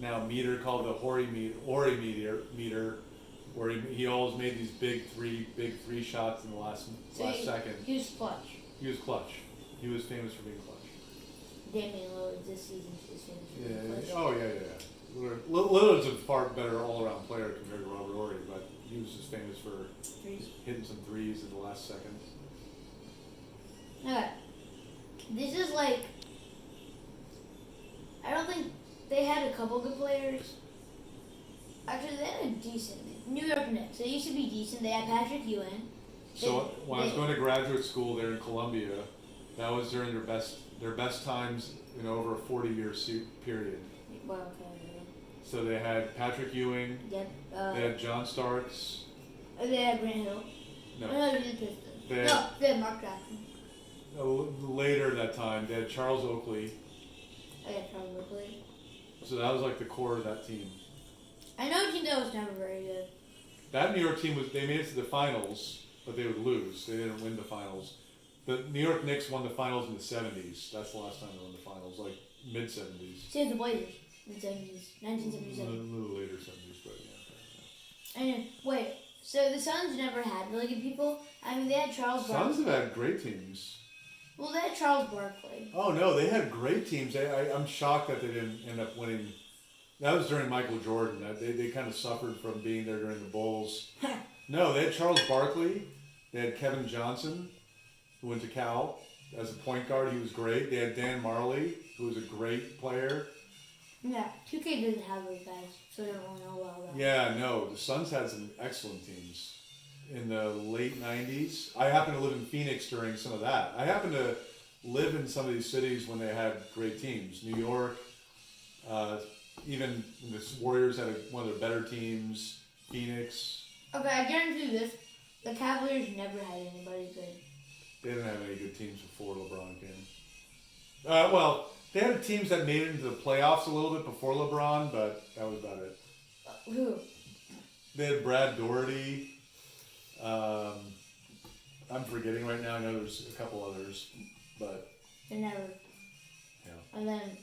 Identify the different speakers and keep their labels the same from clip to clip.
Speaker 1: now meter called the Ori meter, where he always made these big three shots in the last second.
Speaker 2: He was clutch.
Speaker 1: He was clutch. He was famous for being clutch.
Speaker 2: Damian Lillard this season is famous for being clutch.
Speaker 1: Oh yeah. Lillard's a far better all-around player compared to Robert Horry, but he was just famous for hitting some threes at the last second.
Speaker 2: Okay. This is like, I don't think they had a couple good players. Actually, they had a decent New York Knicks. They used to be decent. They had Patrick Ewing.
Speaker 1: So when I was going to graduate school there in Columbia, that was during their best times in over a 40-year period.
Speaker 2: Well, okay.
Speaker 1: So they had Patrick Ewing.
Speaker 2: Yep.
Speaker 1: They had John Starks.
Speaker 2: They had Grant Hill.
Speaker 1: No.
Speaker 2: No, they had Pistons. They had Mark Jackson.
Speaker 1: Later that time, they had Charles Oakley.
Speaker 2: I got Charles Oakley.
Speaker 1: So that was like the core of that team.
Speaker 2: I know a team that was never very good.
Speaker 1: That New York team they made it to the finals, but they would lose. They didn't win the finals. The New York Knicks won the finals in the 70s. That's the last time they won the finals, like mid-70s.
Speaker 2: Same as the Blazers in the 70s, 1977.
Speaker 1: A little later 70s, but yeah.
Speaker 2: And wait, so the Suns never had really good people? I mean, they had Charles Barkley.
Speaker 1: Suns have had great teams.
Speaker 2: Well, they had Charles Barkley.
Speaker 1: Oh, no, they had great teams. I'm shocked that they didn't end up winning. That was during Michael Jordan. They kind of suffered from being there during the Bulls. No, they had Charles Barkley. They had Kevin Johnson, who went to Cal as a point guard. He was great. They had Dan Marley, who was a great player.
Speaker 2: Yeah, 2K doesn't have those guys, so I don't really know about that.
Speaker 1: Yeah, no, the Suns had some excellent teams in the late 90s. I happened to live in Phoenix during some of that. I happened to live in some of these cities when they had great teams. New York, even the Warriors had one of their better teams. Phoenix.
Speaker 2: Okay, I guarantee you this. The Cavaliers never had anybody good.
Speaker 1: They didn't have any good teams before LeBron came. Well, they had teams that made it into the playoffs a little bit before LeBron, but that was about it.
Speaker 2: Who?
Speaker 1: They had Brad Doherty. I'm forgetting right now. I know there's a couple others, but
Speaker 2: They never.
Speaker 1: Yeah.
Speaker 2: And then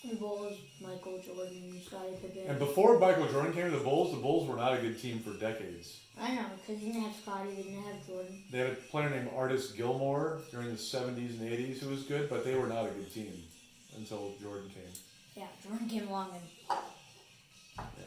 Speaker 2: the Bulls, Michael Jordan, Scottie Pippen.
Speaker 1: And before Michael Jordan came to the Bulls were not a good team for decades.
Speaker 2: I know, because they didn't have Scottie, they didn't have Jordan.
Speaker 1: They had a player named Artis Gilmore during the 70s and 80s who was good, but they were not a good team until Jordan came.
Speaker 2: Yeah, Jordan came along and...
Speaker 1: Yeah.